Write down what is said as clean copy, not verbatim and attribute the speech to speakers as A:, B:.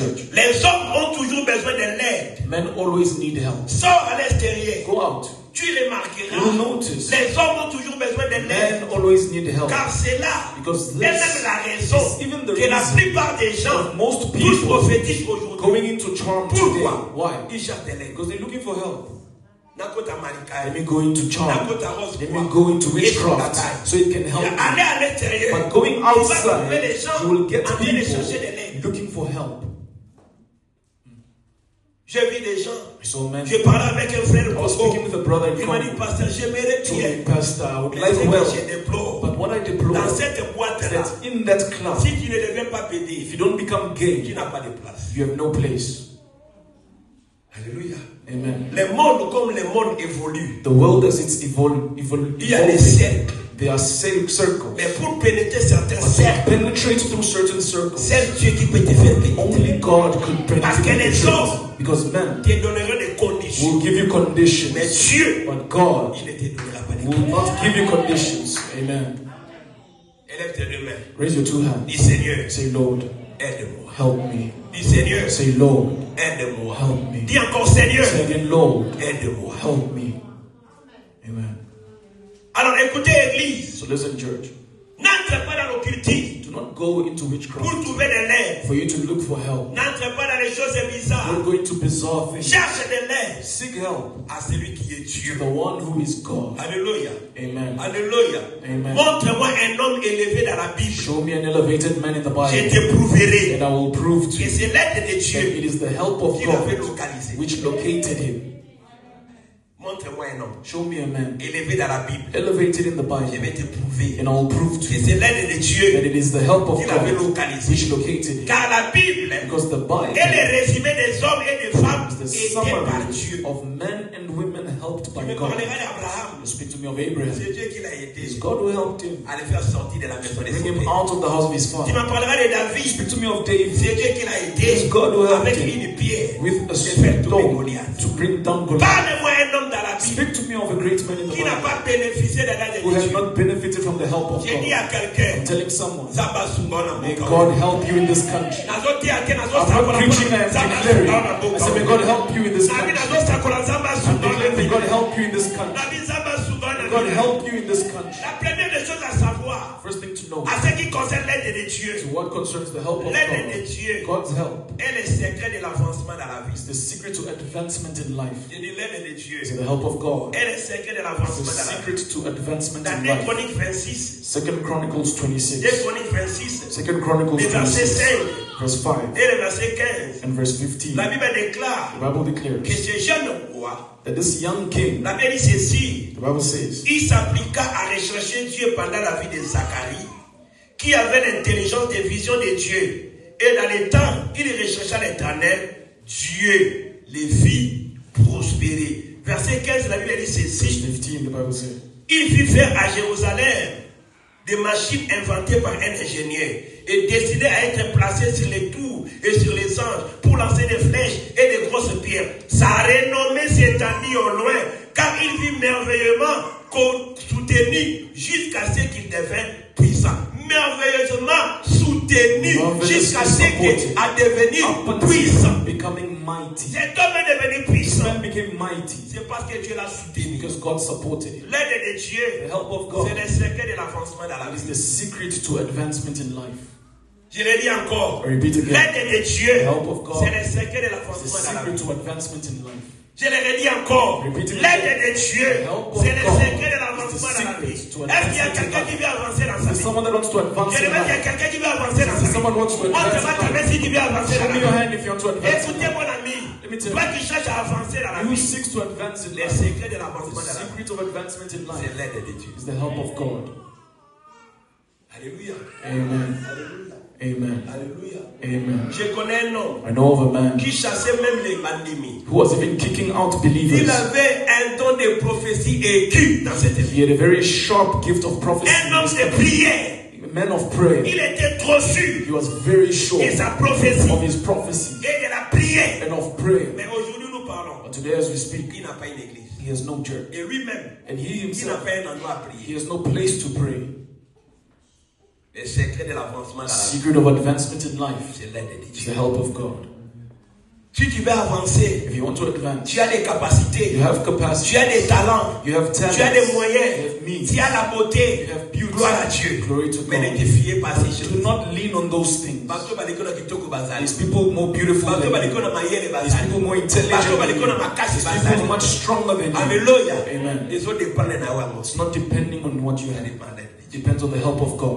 A: church.
B: Les hommes ont toujours besoin de l'aide.
A: Men always need help.
B: Sors à l'extérieur.
A: Go out.
B: Tu remarqueras.
A: You will notice.
B: Les hommes ont toujours besoin de l'aide.
A: Men always need help.
B: Car c'est là.
A: Because
B: Et même la raison
A: even the
B: que la
A: reason
B: plupart des gens
A: of most
B: tous
A: people
B: prophétisent aujourd'hui.
A: going into charm today.
B: Pourquoi?
A: Why?
B: Ils cherchent de l'aide.
A: Because they're looking for help.
B: Let
A: Let me go into charm. Let me go into witchcraft so it can help you. But going outside, you will get people looking for help.
B: J'ai vu des gens.
A: So, man,
B: Je parlais avec un frère.
A: I was speaking with a brother in
B: Il m'a dit,
A: Congo.
B: pasteur, j'aimerais
A: Told
B: prier.
A: me, Pastor, I would like well. But what I deplore
B: Dans
A: is
B: cette boîte-là,
A: that in that club,
B: si tu ne deviens pas pédé,
A: if you don't become
B: tu
A: gay,
B: n'as pas de place.
A: you have no place.
B: Alléluia.
A: Amen.
B: Le monde, comme le monde évolue,
A: The world as it's
B: il y a des
A: evolving,
B: cercles.
A: there are circles.
B: Mais pour pénétrer certains
A: But to
B: cercles,
A: penetrate through certain circles,
B: c'est Dieu qui peut te faire pénétrer.
A: only God could
B: Parce que
A: penetrate.
B: les hommes
A: Because men
B: te donneront des conditions.
A: will give you conditions,
B: Mais Dieu,
A: but God
B: il ne te donnera pas des
A: will
B: conditions.
A: not give you conditions. Amen.
B: Élève tes deux mains.
A: Raise your two hands.
B: Dis Seigneur,
A: Say, Lord,
B: aide-moi.
A: help me.
B: Dis Seigneur,
A: Say, Lord,
B: aide-moi.
A: help me.
B: Dis encore Seigneur,
A: Say again, Lord,
B: aide-moi.
A: help me. Amen.
B: Alors écoutez Église,
A: So listen, church.
B: n'entre pas dans l'occultisme
A: Do not go into witchcraft
B: pour trouver de l'aide.
A: for you to look for help.
B: N'entre pas dans les choses bizarres.
A: Don't go into bizarre things.
B: Cherche de l'aide
A: Seek help
B: à celui qui est Dieu.
A: to the one who is God.
B: Alléluia.
A: Amen.
B: Alléluia.
A: Amen.
B: Montre-moi un homme élevé dans la Bible.
A: Show me an elevated man in the
B: Je
A: Bible,
B: te prouverai
A: and I will prove to
B: que
A: you
B: c'est l'aide de
A: that
B: Dieu
A: it is the help of
B: qui l'avait
A: God
B: localisé.
A: which located him.
B: Montre-moi un homme
A: Show me a man
B: élevé dans la Bible.
A: elevated in the
B: Je
A: Bible,
B: vais te prouver
A: and I will prove to
B: que
A: you
B: c'est l'aide de
A: that
B: Dieu
A: it is the help of
B: qui l'avait
A: God
B: localisé.
A: which located him.
B: Car la Bible
A: Because the Bible
B: est le résumé des hommes et des femmes
A: is the
B: aidés par
A: summary
B: Dieu.
A: of men and women helped by
B: Tu me
A: God.
B: parleras d'Abraham.
A: You speak to me of Abraham.
B: C'est Dieu qui l'a aidé
A: It's God who helped him,
B: à le faire sortir de la maison de
A: bring
B: son
A: him
B: père.
A: out of the house of his
B: Tu
A: father.
B: me parleras de David.
A: Speak to me of David.
B: C'est Dieu qui l'a aidé
A: It's God who helped
B: avec
A: him
B: une pierre
A: with a
B: de faire tomber
A: stone
B: Goliath.
A: to bring down Goliath.
B: Parle-moi un homme dans la Bible
A: Speak to me of a great man in the
B: qui n'a
A: Bible
B: pas bénéficié de l'aide
A: who
B: de
A: has
B: Dieu.
A: not benefited from the help of
B: J'ai dit
A: God.
B: à quelqu'un,
A: I'm telling someone,
B: Zaba Sungona
A: may
B: Moka.
A: God help you in this country.
B: Nazote ate nazo
A: I'm
B: sakola
A: not preaching, I am
B: Zaba
A: declaring.
B: Sungona
A: I said, may God
B: Moka.
A: help you in this
B: Nabi
A: country.
B: nazo sakola Zaba
A: I'm
B: Sungona
A: declaring, may God
B: Moka.
A: help you in this country.
B: Nabi Zaba Sungona
A: May God
B: Moka.
A: help you in this country.
B: La première des choses à savoir,
A: First thing to know,
B: à ce qui concerne l'aide de
A: to
B: Dieu,
A: what concerns the help of
B: l'aide de
A: God,
B: Dieu
A: God's help
B: est le secret de l'avancement dans la vie.
A: is the secret to advancement in life.
B: Je dis l'aide de Dieu
A: Is the help of God.
B: est le secret de
A: The
B: l'avancement dans la vie.
A: secret to advancement
B: Dans
A: in
B: 2
A: life.
B: Chroniques 26,
A: Second Chronicles
B: 2
A: 26.
B: Chroniques 26,
A: Second Chronicles
B: le verset
A: 26,
B: 5
A: verse 5
B: et le verset 15,
A: and verse 15.
B: la Bible déclare
A: The Bible declares
B: que ce jeune roi,
A: that this young king,
B: la Bible dit ceci,
A: the Bible says,
B: il s'appliqua à rechercher Dieu pendant la vie de Zacharie, qui avait l'intelligence des visions de Dieu. Et dans les temps, il rechercha l'Éternel, Dieu les fit prospérer. Verset 15, la Bible dit
A: verse
B: ceci,
A: 15, the Bible says,
B: il fit faire à Jérusalem des machines inventées par un ingénieur et destinées à être placées sur les tours et sur les anges pour lancer des flèches et des grosses pierres. Sa renommée s'étendit au loin, car il vit merveilleusement soutenu jusqu'à ce qu'il devint puissant. Merveilleusement soutenu jusqu'à ce qu'il a devenu puissant.
A: becoming mighty.
B: Cet homme est devenu
A: This
B: puissant.
A: man became mighty
B: C'est parce que Dieu l'a soutenu.
A: because God supported him.
B: L'aide de Dieu,
A: The help of God
B: c'est le secret de l'avancement dans la
A: is
B: vie.
A: the secret to advancement in life.
B: Je le dis encore.
A: I repeat again,
B: L'aide de Dieu,
A: the help of God
B: c'est le secret de
A: is the
B: l'avancement dans la
A: secret
B: vie.
A: to advancement in life.
B: Je le redis encore.
A: Repeat it
B: L'aide
A: again.
B: de Dieu,
A: The help of
B: c'est le
A: God
B: secret de
A: is
B: l'avancement
A: the
B: dans la vie.
A: secret to
B: Est-ce qu'il y a
A: advancement in
B: quelqu'un qui
A: life.
B: veut avancer dans sa
A: There's
B: vie?
A: someone that wants to advance
B: Je
A: in
B: demande qu'il y a
A: life.
B: quelqu'un qui veut avancer dans sa vie.
A: Someone wants to advance
B: Montre-moi
A: in
B: ta main
A: life.
B: si tu veux avancer
A: Show
B: dans
A: me
B: la
A: your
B: vie.
A: hand if you want to advance in
B: Écoutez
A: life.
B: mon ami,
A: Let me tell
B: toi
A: you,
B: qui cherches à avancer dans la
A: who
B: vie,
A: seeks to advance in
B: le
A: life,
B: secret de
A: the
B: l'avancement dans la vie,
A: secret of advancement in life
B: c'est l'aide de Dieu.
A: is the help of God.
B: Alléluia.
A: Amen.
B: Alléluia.
A: Amen.
B: Alléluia.
A: Amen.
B: Je connais un homme
A: I know of a man
B: qui chassait même les bandits.
A: who was even kicking out
B: Il
A: believers.
B: avait un don de prophétie aigu dans cette vie.
A: He had a very sharp gift of prophecy.
B: Un homme de prière.
A: A man of prayer.
B: Il était trop sûr
A: He was very sure
B: de sa prophétie
A: of his prophecy
B: et de la prière.
A: and of prayer.
B: Mais aujourd'hui, nous parlons.
A: But today, as we speak,
B: Il n'a pas une église.
A: he has no church.
B: Et lui-même,
A: And he
B: il n'a
A: himself,
B: pas un endroit à
A: he
B: prier.
A: has no place to pray.
B: Le secret de l'avancement
A: The
B: dans la vie,
A: secret of advancement in life
B: c'est l'aide de
A: is
B: Dieu.
A: the help of God.
B: Si tu veux avancer,
A: if you want to advance,
B: tu as des capacités,
A: you have capacity,
B: tu as des talents,
A: you have talent,
B: tu as des moyens,
A: you have means,
B: tu as la beauté,
A: you have beauty.
B: gloire à Dieu.
A: Glory to
B: Mais ne
A: God.
B: te fiez pas à ces choses.
A: Do not lean on those things.
B: Pasteur balikona kitoko bazali.
A: These people more beautiful
B: Pasteur
A: than you.
B: balikona mayele
A: These
B: bazali.
A: people more intelligent
B: Pasteur
A: than you.
B: balikona makasi
A: These people
B: bazali.
A: much stronger than you.
B: Alléluia.
A: Amen.
B: Ils ont dépendé na wango.
A: It's not depending on what you have. It depends on the help of God.